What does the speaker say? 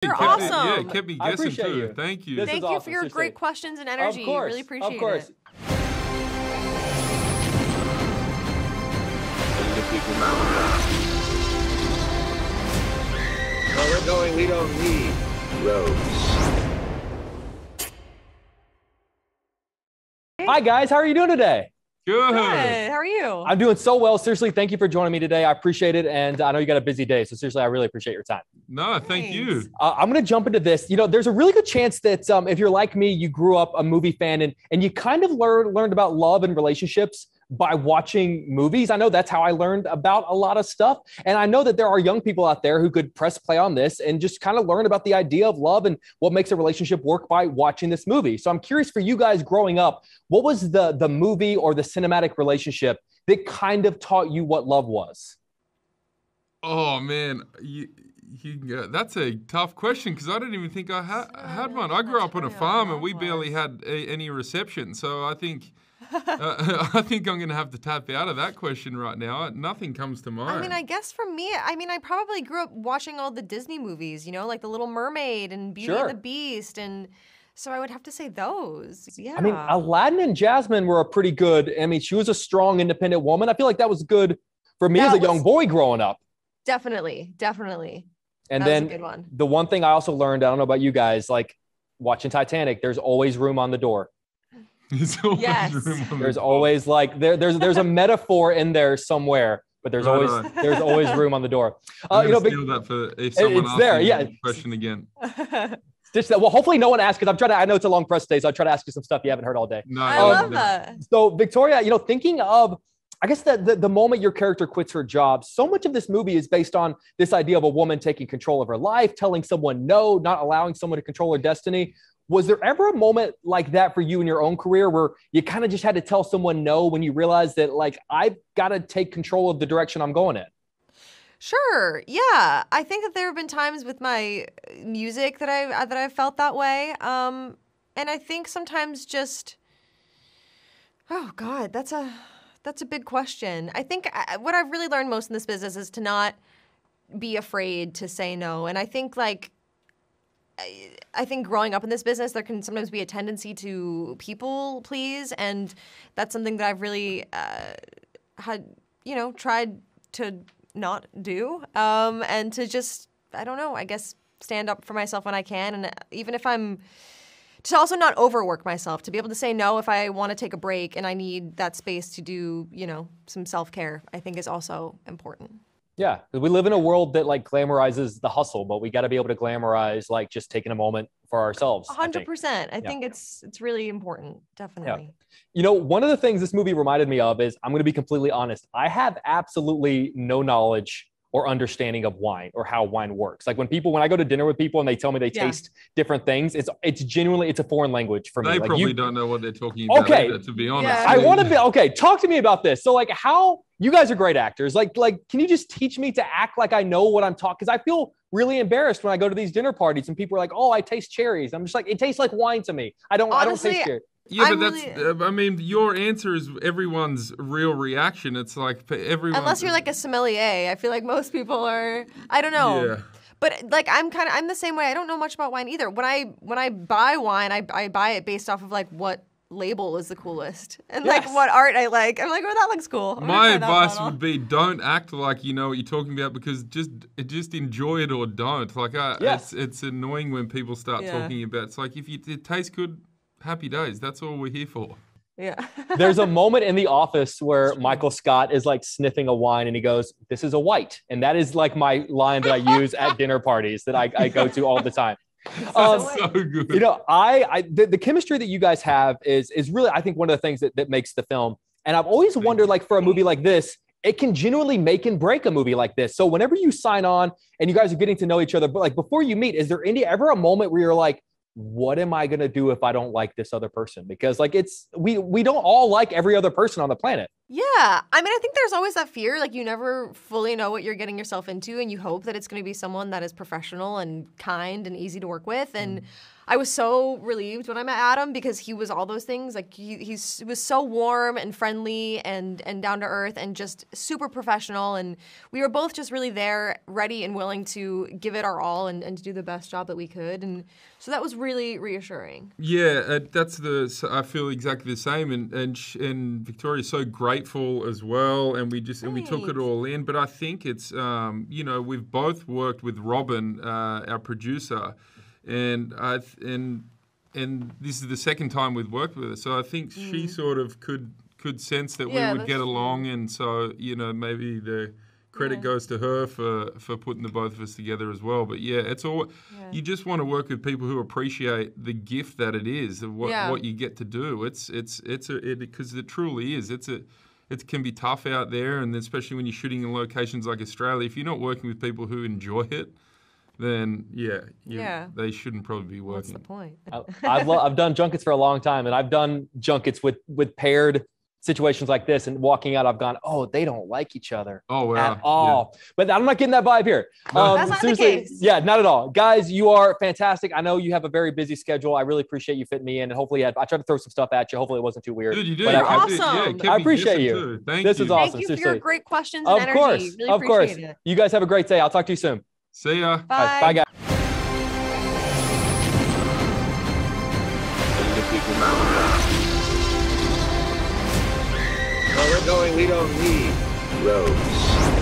You're Kept awesome. Yeah, it kept me I guessing appreciate too. you. Thank you. Thank you awesome. for your Seriously. great questions and energy. Of course. Really appreciate Of course. it. Where we're going, we don't need roads. Hi, guys. How are you doing today? Good. Good. How are you? I'm doing so well. Seriously, thank you for joining me today. I appreciate it. And I know you got a busy day. So seriously, I really appreciate your time. No, thank you. I'm going to jump into this. You know, there's a really good chance that if you're like me, you grew up a movie fan and you kind of learned about love and relationships by watching movies. I know that's how I learned about a lot of stuff. And I know that there are young people out there who could press play on this and just kind of learn about the idea of love and what makes a relationship work by watching this movie. So I'm curious for you guys growing up, what was the movie or the cinematic relationship that kind of taught you what love was? Oh man, that's a tough question because I don't even think I had one. I grew up on a farm and we barely had any reception. So I think I think I'm going to have to tap out of that question right now. Nothing comes to mind. I mean, I guess for me, I probably grew up watching all the Disney movies, you know, like The Little Mermaid and Beauty and the Beast. And so I would have to say those. Yeah. I mean, Aladdin and Jasmine were a pretty good, I mean, she was a strong, independent woman. I feel like that was good for me as a young boy growing up. Definitely. Definitely. And that then was a good one. The one thing I also learned, I don't know about you guys, like watching Titanic, there's always room on the door. There's always like there's a metaphor in there somewhere, but there's always room on the door. You know, steal that for if someone asks the question again. Well, hopefully no one asks because I know it's a long press day, so I try to ask you some stuff you haven't heard all day. No, I love that. So Victoria, you know, thinking of, I guess the moment your character quits her job, so much of this movie is based on this idea of a woman taking control of her life, telling someone no, not allowing someone to control her destiny. Was there ever a moment like that for you in your own career where you kind of just had to tell someone no when you realized that, like, I've got to take control of the direction I'm going in? Sure. Yeah. I think that there have been times with my music that I've felt that way. And I think sometimes just, oh God, that's a big question. I think what I've really learned most in this business is to not be afraid to say no. And I think I think growing up in this business, there can sometimes be a tendency to people please. And that's something that I've really had, you know, tried to not do. And to just, I don't know, I guess stand up for myself when I can. And even if to also not overwork myself, to be able to say no if I want to take a break and I need that space to do, you know, some self-care, I think is also important. Yeah, we live in a world that like glamorizes the hustle, but we got to be able to glamorize like just taking a moment for ourselves. 100%. I think it's really important. Definitely. Yeah. You know, one of the things this movie reminded me of is, I'm going to be completely honest, I have absolutely no knowledge or understanding of wine or how wine works. Like when I go to dinner with people and they tell me they taste different things, it's genuinely, it's a foreign language for me. They like probably don't know what they're talking about either, to be honest. Yeah. I want to be, talk to me about this. So like how, you guys are great actors. Like, can you just teach me to act like I know what I'm talking? Because I feel really embarrassed when I go to these dinner parties and people are like, oh, I taste cherries. I'm just like, it tastes like wine to me. Honestly, I don't taste cherries. Yeah, but I mean, your answer is everyone's real reaction. It's like everyone. Unless you're like a sommelier, I feel like most people are. I don't know. Yeah. But like I'm the same way. I don't know much about wine either. When I buy wine, I buy it based off of like what label is the coolest and like what art I like. I'm like, oh, that looks cool. My advice would be don't act like you know what you're talking about because just enjoy it or don't. Like it's annoying when people start talking about. It's like if it tastes good. Happy days. That's all we're here for. Yeah. There's a moment in The Office where Michael Scott is like sniffing a wine and he goes, "This is a white." And that is like my line that I use at dinner parties that I go to all the time. So good. You know, the chemistry that you guys have is really, I think, one of the things that makes the film. And I've always wondered, like, for a movie like this, it can genuinely make and break a movie like this. So whenever you sign on and you guys are getting to know each other, but like before you meet, is there ever a moment where you're like, what am I going to do if I don't like this other person? Because like we don't all like every other person on the planet. Yeah. I mean, I think there's always that fear. Like, you never fully know what you're getting yourself into, and you hope that it's going to be someone that is professional and kind and easy to work with. And I was so relieved when I met Adam because he was all those things. Like, he was so warm and friendly and down to earth and just super professional. And we were both just really there, ready and willing to give it our all and to do the best job that we could. And so that was really reassuring. Yeah, I feel exactly the same, and Victoria's so grateful as well, and we took it all in. But I think it's we've both worked with Robin, our producer, and this is the second time we've worked with her, so I think she sort of could sense that we would get along, and so maybe the credit goes to her for putting the both of us together as well. But it's all you just want to work with people who appreciate the gift that it is of what you get to do. It's because it truly is. It can be tough out there, and especially when you're shooting in locations like Australia. If you're not working with people who enjoy it, then they shouldn't probably be working. What's the point? I've done junkets for a long time, and I've done junkets with paired situations like this, and walking out, I've gone, oh, they don't like each other at all. Yeah. But I'm not getting that vibe here. No. That's not the case. Yeah, not at all. Guys, you are fantastic. I know you have a very busy schedule. I really appreciate you fitting me in, and hopefully I tried to throw some stuff at you. Hopefully it wasn't too weird. Dude, you did. But awesome. I appreciate you. Thank you. This is awesome. Thank you seriously. for your great questions and energy. Really of course. It. You guys have a great day. I'll talk to you soon. See ya. Bye. Right, bye, guys. Where we're going, we don't need roads.